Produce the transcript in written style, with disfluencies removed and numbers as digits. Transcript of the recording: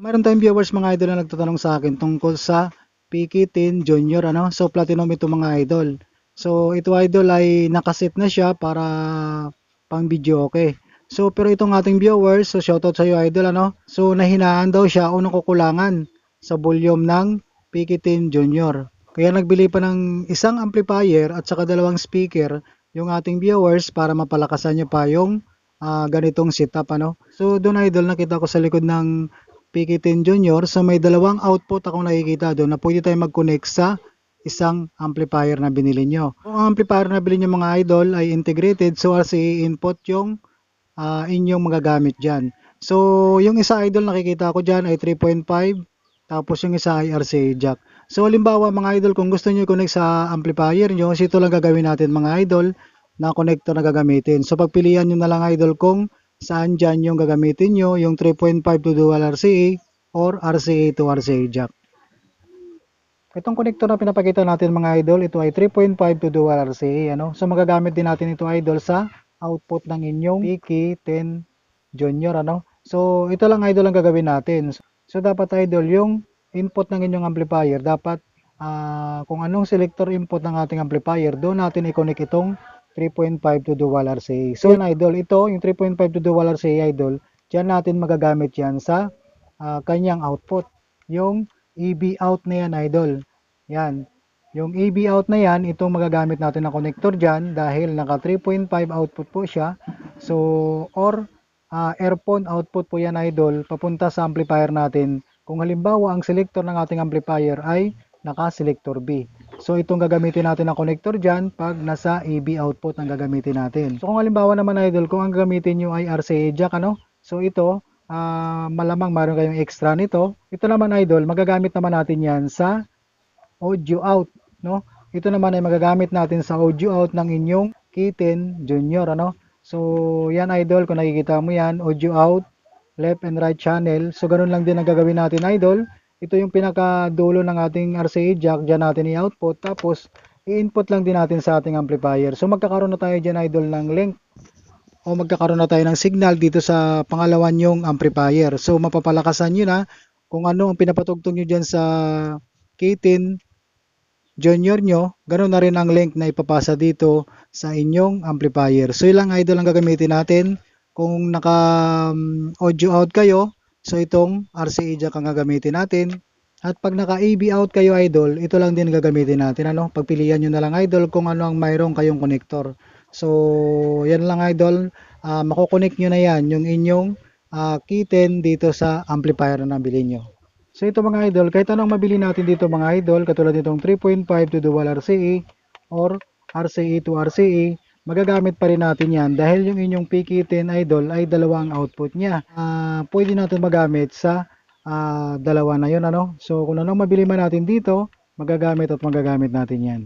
Mayroon tayong viewers mga idol na nagtatanong sa akin tungkol sa PK10 Junior ano. So platinum ito mga idol. So ito idol ay nakaset na siya para pang video okay. So pero itong ating viewers, so shoutout sa iyo idol ano. So nahinaan daw siya o nakukulangan sa volume ng PK10 Junior. Kaya nagbili pa ng isang amplifier at saka dalawang speaker yung ating viewers para mapalakasan niya pa yung ganitong setup ano. So doon idol nakita ko sa likod ng PK10 Junior, so may dalawang output akong nakikita doon na pwede tayong mag-connect sa isang amplifier na binili nyo. Kung ang amplifier na binili nyo mga idol ay integrated, so RCA input yung inyong magagamit dyan. So yung isa idol nakikita ko dyan ay 3.5, tapos yung isa ay RCA jack. So halimbawa mga idol, kung gusto nyo connect sa amplifier nyo, so ito lang gagawin natin mga idol na connector na gagamitin. So pagpilian nyo na lang idol kung saan dyan yung gagamitin nyo, yung 3.5 to dual RCA or RCA to RCA jack. Itong connector na pinapakita natin mga idol, ito ay 3.5 to dual RCA. Ano? So magagamit din natin ito idol sa output ng inyong PK10 Junior. Ano? So ito lang idol ang gagawin natin. So dapat idol yung input ng inyong amplifier, dapat kung anong selector input ng ating amplifier, doon natin i-connect itong 3.5 to dual RCA. So yan idol, ito yung 3.5 to dual RCA idol, diyan natin magagamit yan sa kanyang output. Yung EB out na yan idol. Yan. Yung EB out na yan, itong magagamit natin na connector dyan dahil naka 3.5 output po siya. So, or earphone output po yan idol, papunta sa amplifier natin. Kung halimbawa ang selector ng ating amplifier ay naka-selector B. So itong gagamitin natin na connector dyan pag nasa AB output ang gagamitin natin. So kung halimbawa naman idol, kung ang gagamitin nyo ay RCA jack ano, so ito malamang mayroon kayong extra nito. Ito naman idol, magagamit naman natin yan sa audio out, no? Ito naman ay magagamit natin sa audio out ng inyong K10 Junior ano. So yan idol, kung nakikita mo yan, audio out, left and right channel. So ganun lang din ang gagawin natin idol. Ito yung pinakadulo ng ating RCA jack, dyan natin i-output, tapos i-input lang din natin sa ating amplifier. So magkakaroon na tayo dyan idol ng link o magkakaroon na tayo ng signal dito sa pangalawan yung amplifier. So mapapalakasan nyo na kung ano ang pinapatugtog nyo dyan sa K10 Junior nyo, ganoon na rin ang link na ipapasa dito sa inyong amplifier. So ilang idol ang gagamitin natin. Kung naka audio out kayo, so itong RCA jack ang gagamitin natin. At pag naka AB out kayo idol, ito lang din gagamitin natin. Ano? Pagpilian nyo na lang idol kung ano ang mayroong kayong connector. So yan lang idol, makukonect nyo na yan yung inyong K10 dito sa amplifier na nabili nyo. So ito mga idol, kahit anong mabili natin dito mga idol, katulad nitong 3.5 to dual RCA or RCA to RCA, magagamit pa rin natin yan dahil yung inyong PK10 idol ay dalawang output niya. Pwede natin magamit sa dalawa na yun ano. So kung anong mabili man natin dito, magagamit natin yan.